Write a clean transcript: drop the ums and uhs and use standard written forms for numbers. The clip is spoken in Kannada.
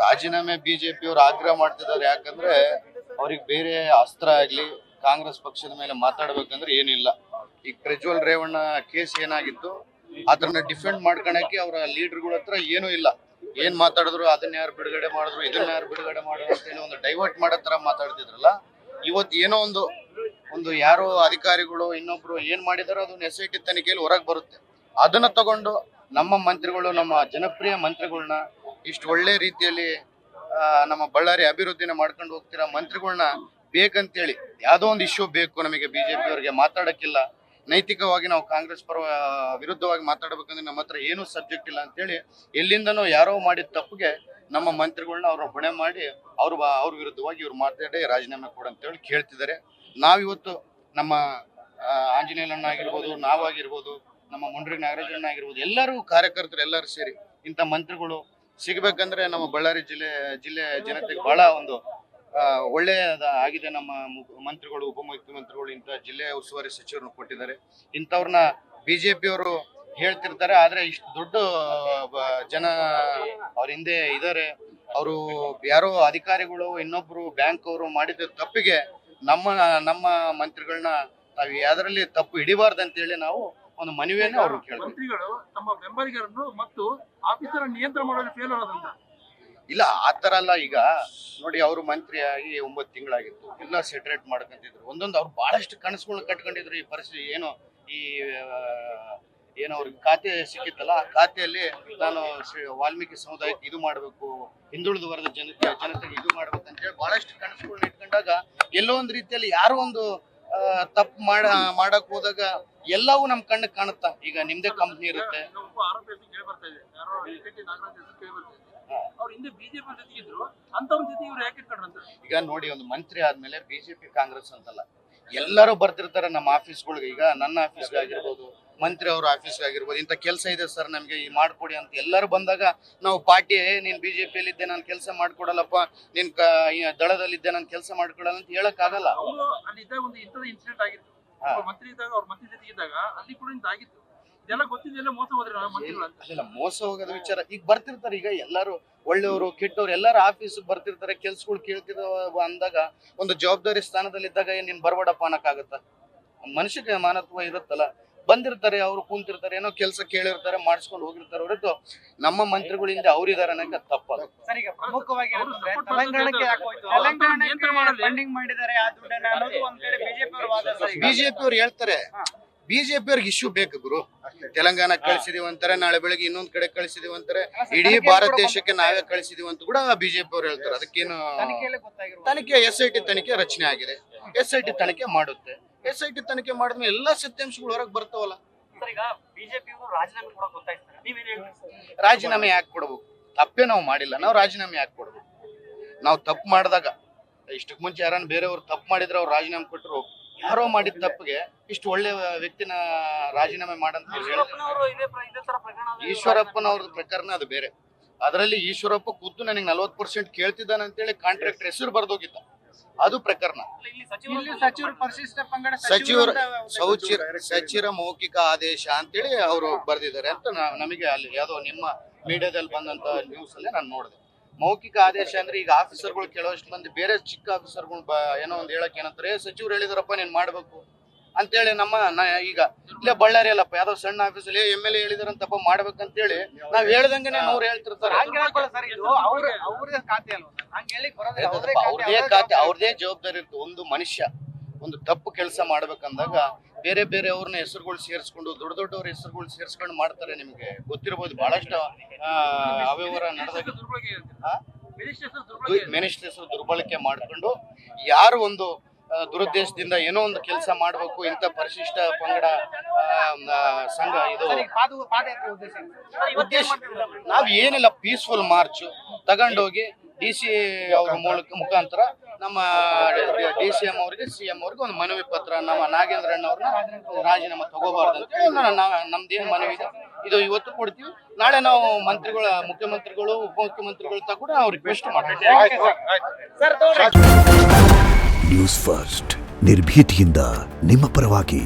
ರಾಜೀನಾಮೆ ಬಿಜೆಪಿಯವರು ಆಗ್ರಹ ಮಾಡ್ತಿದ್ದಾರೆ. ಯಾಕಂದ್ರೆ ಅವ್ರಿಗೆ ಬೇರೆ ಅಸ್ತ್ರ ಆಗ್ಲಿ ಕಾಂಗ್ರೆಸ್ ಪಕ್ಷದ ಮೇಲೆ ಮಾತಾಡ್ಬೇಕಂದ್ರೆ ಏನಿಲ್ಲ. ಈಗ ಪ್ರಜ್ವಲ್ ರೇವಣ್ಣ ಕೇಸ್ ಏನಾಗಿತ್ತು ಅದನ್ನ ಡಿಫೆಂಡ್ ಮಾಡ್ಕೊಳಕ್ಕೆ ಅವರ ಲೀಡರ್ಗಳ ಹತ್ರ ಏನೂ ಇಲ್ಲ. ಏನ್ ಮಾತಾಡಿದ್ರು ಅದನ್ನ ಯಾರು ಬಿಡುಗಡೆ ಮಾಡಿದ್ರು ಇದನ್ನ ಯಾರು ಬಿಡುಗಡೆ ಮಾಡಿದ್ರು ಅಂತ ಹೇಳಿ ಒಂದು ಡೈವರ್ಟ್ ಮಾಡೋ ತರ ಮಾತಾಡ್ತಿದ್ರಲ್ಲ. ಇವತ್ತು ಏನೋ ಒಂದು ಯಾರೋ ಅಧಿಕಾರಿಗಳು ಇನ್ನೊಬ್ರು ಏನ್ ಮಾಡಿದಾರೋ ಅದನ್ನ SIT ತನಿಖೆಯಲ್ಲಿ ಹೊರಗೆ ಬರುತ್ತೆ. ಅದನ್ನ ತಗೊಂಡು ನಮ್ಮ ಮಂತ್ರಿಗಳು, ನಮ್ಮ ಜನಪ್ರಿಯ ಮಂತ್ರಿಗಳನ್ನ ಇಷ್ಟು ಒಳ್ಳೆ ರೀತಿಯಲ್ಲಿ ನಮ್ಮ ಬಳ್ಳಾರಿ ಅಭಿವೃದ್ಧಿನ ಮಾಡ್ಕೊಂಡು ಹೋಗ್ತಿರೋ ಮಂತ್ರಿಗಳನ್ನ ಬೇಕಂತೇಳಿ ಯಾವುದೋ ಒಂದು ಇಶ್ಯೂ ಬೇಕು ನಮಗೆ, ಬಿಜೆಪಿ ಅವರಿಗೆ ಮಾತಾಡಕ್ಕಿಲ್ಲ, ನೈತಿಕವಾಗಿ ನಾವು ಕಾಂಗ್ರೆಸ್ ವಿರುದ್ಧವಾಗಿ ಮಾತಾಡಬೇಕಂದ್ರೆ ನಮ್ಮ ಹತ್ರ ಏನೂ ಸಬ್ಜೆಕ್ಟ್ ಇಲ್ಲ ಅಂತೇಳಿ ಎಲ್ಲಿಂದನೋ ಯಾರೋ ಮಾಡಿದ ತಪ್ಪಿಗೆ ನಮ್ಮ ಮಂತ್ರಿಗಳನ್ನ ಅವ್ರ ಹೊಣೆ ಮಾಡಿ ಅವ್ರ ವಿರುದ್ಧವಾಗಿ ಇವ್ರು ಮಾತಾಡಿ ರಾಜೀನಾಮೆ ಕೊಡಂತೇಳಿ ಕೇಳ್ತಿದ್ದಾರೆ. ನಾವಿವತ್ತು ನಮ್ಮ ಆಂಜನೇಯಣ್ಣ ಆಗಿರ್ಬೋದು, ನಾವಾಗಿರ್ಬೋದು, ನಮ್ಮ ಮುಂಡ್ರಿ ನಾಗರಾಜಣ್ಣ ಆಗಿರ್ಬೋದು, ಎಲ್ಲರೂ ಕಾರ್ಯಕರ್ತರು ಎಲ್ಲರೂ ಸೇರಿ ಇಂಥ ಮಂತ್ರಿಗಳು ಸಿಗ್ಬೇಕಂದ್ರೆ ನಮ್ಮ ಬಳ್ಳಾರಿ ಜಿಲ್ಲೆ ಜನತೆಗೆ ಬಹಳ ಒಂದು ಒಳ್ಳೆಯದ ಆಗಿದೆ. ನಮ್ಮ ಮಂತ್ರಿಗಳು, ಉಪಮುಖ್ಯಮಂತ್ರಿಗಳು ಇಂಥ ಜಿಲ್ಲೆಯ ಉಸ್ತುವಾರಿ ಸಚಿವರನ್ನು ಕೊಟ್ಟಿದ್ದಾರೆ. ಇಂಥವ್ರನ್ನ ಬಿಜೆಪಿಯವರು ಹೇಳ್ತಿರ್ತಾರೆ, ಆದ್ರೆ ಇಷ್ಟು ದೊಡ್ಡ ಜನ ಅವ್ರ ಹಿಂದೆ ಇದ್ದಾರೆ. ಅವರು ಯಾರೋ ಅಧಿಕಾರಿಗಳು ಇನ್ನೊಬ್ರು ಬ್ಯಾಂಕ್ ಅವರು ಮಾಡಿದ ತಪ್ಪಿಗೆ ನಮ್ಮ ಮಂತ್ರಿಗಳನ್ನ ನಾವು ಯಾವ್ದ್ರಲ್ಲಿ ತಪ್ಪು ಹಿಡಿಬಾರ್ದಂತೇಳಿ ನಾವು ಒಂದು ಮನವಿಯನ್ನು ಅವರು ಕೇಳ್ತಾರೆ. ಮಂತ್ರಿಗಳು ತಮ್ಮ ಬೆಂಬಲಿಗರನ್ನು ಮತ್ತು ಆಫೀಸರ್ ನಿಯಂತ್ರಣ ಮಾಡಲು ಫೇಲ್ ಆಗೋದಂತ ಇಲ್ಲ, ಆತರ ಅಲ್ಲ. ಈಗ ನೋಡಿ, ಅವರು ಮಂತ್ರಿಯಾಗಿ 9 ತಿಂಗಳಾಗಿತ್ತು, ಎಲ್ಲ ಸೆಟ್ರೇಟ್ ಮಾಡ್ಕೊಂತಿದ್ರು. ಒಂದೊಂದು ಅವ್ರು ಬಹಳಷ್ಟು ಕನಸುಗಳನ್ನ ಕಟ್ಕೊಂಡಿದ್ರು. ಈ ಪರಿಸ್ಥಿತಿ ಏನೋ ಅವ್ರಿಗೆ ಖಾತೆ ಸಿಕ್ಕಿತ್ತಲ್ಲ, ಆ ಖಾತೆಯಲ್ಲಿ ನಾನು ವಾಲ್ಮೀಕಿ ಸಮುದಾಯಕ್ಕೆ ಇದು ಮಾಡಬೇಕು, ಹಿಂದುಳಿದ ವರ್ಗದ ಜನತೆಗೆ ಇದು ಮಾಡ್ಬೇಕು ಅಂತ ಹೇಳಿ ಬಹಳಷ್ಟು ಕನಸುಗಳನ್ನ ಇಟ್ಕೊಂಡಾಗ ಎಲ್ಲೋ ಒಂದು ರೀತಿಯಲ್ಲಿ ಯಾರೋ ಒಂದು ತಪ್ಪು ಮಾಡಕ್ ಹೋದಾಗ ಎಲ್ಲವೂ ನಮ್ ಕಣ್ಣಿಗೆ ಕಾಣುತ್ತಾ. ಈಗ ನಿಮ್ದೇ ಕಂಪ್ನಿ ಇರುತ್ತೆ. ಈಗ ನೋಡಿ, ಒಂದು ಮಂತ್ರಿ ಆದ್ಮೇಲೆ ಬಿಜೆಪಿ ಕಾಂಗ್ರೆಸ್ ಅಂತಲ್ಲ, ಎಲ್ಲರೂ ಬರ್ತಿರ್ತಾರೆ ನಮ್ಮ ಆಫೀಸ್ಗಳಿಗೆ. ಈಗ ನನ್ನ ಆಫೀಸ್ಗೆ ಆಗಿರ್ಬೋದು, ಮಂತ್ರಿ ಅವ್ರ ಆಫೀಸ್ಗೆ ಆಗಿರ್ಬೋದು, ಇಂಥ ಕೆಲಸ ಇದೆ ಸರ್ ನಮ್ಗೆ ಈ ಮಾಡ್ಕೊಡಿ ಅಂತ ಎಲ್ಲರೂ ಬಂದಾಗ ನಾವು ಪಾರ್ಟಿ, ನೀನ್ ಬಿಜೆಪಿಯಲ್ಲಿ ಇದ್ದೆ ನಾನು ಕೆಲಸ ಮಾಡ್ಕೊಡಲ್ಲಪ್ಪ, ನೀನ್ ದಳದಲ್ಲಿದ್ದೆ ನಾನು ಕೆಲಸ ಮಾಡ್ಕೊಡಲ್ಲ ಅಂತ ಹೇಳಕ್ ಆಗಲ್ಲ. ಮೋಸ ಹೋಗೋದ ವಿಚಾರ. ಈಗ ಬರ್ತಿರ್ತಾರೆ, ಈಗ ಎಲ್ಲಾರು ಒಳ್ಳೆಯವರು ಕೆಟ್ಟವ್ರು ಎಲ್ಲಾರು ಆಫೀಸ್ ಬರ್ತಿರ್ತಾರೆ, ಕೆಲ್ಸಗಳು ಕೇಳ್ತಿದಾವ ಅಂದಾಗ ಒಂದು ಜವಾಬ್ದಾರಿ ಸ್ಥಾನದಲ್ಲಿದ್ದಾಗ ನೀನ್ ಬರ್ಬೇಡಪ್ಪ ಅನ್ನಕ್ಕಾಗತ್ತ? ಮನುಷ್ಯಕ್ಕೆ ಮಾನತ್ವ ಇರುತ್ತಲ್ಲ. ಬಂದಿರ್ತಾರೆ, ಅವ್ರು ಕೂತಿರ್ತಾರೆ, ಏನೋ ಕೆಲಸ ಕೇಳಿರ್ತಾರೆ, ಮಾಡಿಸ್ಕೊಂಡು ಹೋಗಿರ್ತಾರೆ. ಹೊರತು ನಮ್ಮ ಮಂತ್ರಿಗಳಿಂದ ಅವ್ರಿದಾರೆ ಅನ್ನಕ್ಕೆ ತಪ್ಪಲ್ಲ. ಬಿಜೆಪಿ ಅವ್ರು ಹೇಳ್ತಾರೆ, ಬಿಜೆಪಿ ಅವ್ರಿಗೆ ಇಶ್ಯೂ ಬೇಕು ಗುರು. ತೆಲಂಗಾಣ ಕಳಿಸಿದೀವಿ ಅಂತಾರೆ, ನಾಳೆ ಬೆಳಗ್ಗೆ ಇನ್ನೊಂದ್ ಕಡೆ ಕಳಿಸಿದೀವಿ ಅಂತಾರೆ, ಇಡೀ ಭಾರತ ದೇಶಕ್ಕೆ ನಾವೇ ಕಳಿಸಿದೀವಿ ಅಂತ ಕೂಡ ಬಿಜೆಪಿ ಅವ್ರು ಹೇಳ್ತಾರೆ. ಅದಕ್ಕೇನು ತನಿಖೆ, SIT ತನಿಖೆ ರಚನೆ ಆಗಿದೆ, SIT ತನಿಖೆ ಮಾಡುತ್ತೆ. SIT ತನಿಖೆ ಮಾಡಿದ್ಮೇಲೆ ಎಲ್ಲಾ ಸತ್ಯಾಂಶಗಳು ಹೊರಗೆ ಬರ್ತಾವಲ್ಲ. ರಾಜೀನಾಮೆ ಯಾಕೆ ಕೊಡ್ಬೇಕು? ತಪ್ಪೇ ನಾವು ಮಾಡಿಲ್ಲ, ನಾವು ರಾಜೀನಾಮೆ ಯಾಕೆ ಕೊಡ್ಬೇಕು? ನಾವು ತಪ್ಪು ಮಾಡಿದಾಗ, ಇಷ್ಟಕ್ ಮುಂಚೆ ಯಾರನ್ನ ಬೇರೆಯವ್ರು ತಪ್ಪು ಮಾಡಿದ್ರೆ ಅವ್ರು ರಾಜೀನಾಮೆ ಕೊಟ್ಟರು. ಯಾರೋ ಮಾಡಿದ ತಪ್ಪಿಗೆ ಇಷ್ಟು ಒಳ್ಳೆ ವ್ಯಕ್ತಿನ ರಾಜೀನಾಮೆ ಮಾಡಂತ ಈಶ್ವರಪ್ಪನವ್ರ ಪ್ರಕರಣ ಅದು ಬೇರೆ. ಅದರಲ್ಲಿ ಈಶ್ವರಪ್ಪ ಖುದ್ದು ನನಗೆ 40% ಕೇಳ್ತಿದ್ದಾನೆ ಅಂತೇಳಿ ಕಾಂಟ್ರಾಕ್ಟರ್ ಹೆಸರು ಬರ್ದೋಗಿದ್ದ, ಅದು ಪ್ರಕರಣ. ಸಚಿವರ ಮೌಖಿಕ ಆದೇಶ ಅಂತೇಳಿ ಅವರು ಬರ್ದಿದ್ದಾರೆ ಅಂತ ನಮಗೆ ಅಲ್ಲಿ ಯಾವುದೋ ನಿಮ್ಮ ಮೀಡಿಯಾದಲ್ಲಿ ಬಂದಂತ ನ್ಯೂಸ್ ಅಲ್ಲಿ ನಾನು ನೋಡಿದೆ. ಮೌಖಿಕ ಆದೇಶ ಅಂದ್ರೆ ಈಗ ಆಫೀಸರ್ಗಳು ಕೆಲವಷ್ಟು ಮಂದಿ ಬೇರೆ ಚಿಕ್ಕ ಆಫೀಸರ್ಗಳು ಏನೋ ಒಂದು ಹೇಳಕ್ ಏನಂತಾರೆ, ಸಚಿವರು ಹೇಳಿದಾರಪ್ಪ ನೀನ್ ಮಾಡ್ಬೇಕು ಅಂತೇಳಿ ಈಗ ಇಲ್ಲೇ ಬಳ್ಳಾರಿ ಅಲ್ಲಪ್ಪ ಯಾವ್ದೋ ಸಣ್ಣ ಆಫೀಸಲ್ಲಿ MLA ಹೇಳಿದಾರಂತಪ್ಪ ಮಾಡ್ಬೇಕಂತೇಳಿ ನಾವ್ ಹೇಳ್ದಂಗೆನೆ ಅವ್ರು ಹೇಳ್ತಿರ್ತಾರೆ. ಅವ್ರದೇ ಖಾತೆ, ಅವ್ರದೇ ಜವಾಬ್ದಾರಿ ಇರ್ತದೆ. ಒಂದು ಮನುಷ್ಯ ಒಂದು ತಪ್ಪು ಕೆಲಸ ಮಾಡ್ಬೇಕಂದಾಗ ಬೇರೆ ಅವ್ರನ್ನ ಹೆಸರುಗಳು ಸೇರಿಸ್ಕೊಂಡು, ದೊಡ್ಡವ್ರ ಹೆಸರುಗಳು ಸೇರಿಸ್ಕೊಂಡು ಮಾಡ್ತಾರೆ. ನಿಮ್ಗೆ ಗೊತ್ತಿರಬಹುದು, ಬಹಳಷ್ಟು ಅವ್ಯವಹಾರ ನಡೆದಾಗ ಮಿನಿಸ್ಟರ್ ಹೆಸರು ದುರ್ಬಳಕೆ ಮಾಡ್ಕೊಂಡು ಯಾರು ಒಂದು ದುರುದ್ದೇಶದಿಂದ ಏನೋ ಒಂದು ಕೆಲಸ ಮಾಡ್ಬೇಕು, ಇಂಥ ಪರಿಶಿಷ್ಟ ಪಂಗಡ ಸಂಘ ಇದು ಉದ್ದೇಶ. ನಾವ್ ಏನಿಲ್ಲ, ಪೀಸ್ಫುಲ್ ಮಾರ್ಚ್ ತಗೊಂಡೋಗಿ DC ಅವ್ರ ಮುಖಾಂತರ ನಮ್ಮ DCM ಅವ್ರಿಗೆ, CM ಅವ್ರಿಗೆ ಒಂದು ಮನವಿ ಪತ್ರ, ನಮ್ಮ ನಾಗೇಂದ್ರಣ್ಣ ಅವ್ರನ್ನ ರಾಜೀನಾಮೆ ತಗೋಬಾರ್ದು ಅಂತ ನಮ್ದೇನ್ ಮನವಿ ಇದೆ ಇದು ಇವತ್ತು ಕೊಡ್ತೀವಿ. ನಾಳೆ ನಾವು ಮುಖ್ಯಮಂತ್ರಿಗಳು, ಉಪಮುಖ್ಯಮಂತ್ರಿಗಳು ಕೂಡ ನಾವು ರಿಕ್ವೆಸ್ಟ್ ಮಾಡ್ತೀವಿ. ನ್ಯೂಸ್ ಫಸ್ಟ್, ನಿರ್ಭೀತಿಯಿಂದ ನಿಮ್ಮ ಪರವಾಗಿ.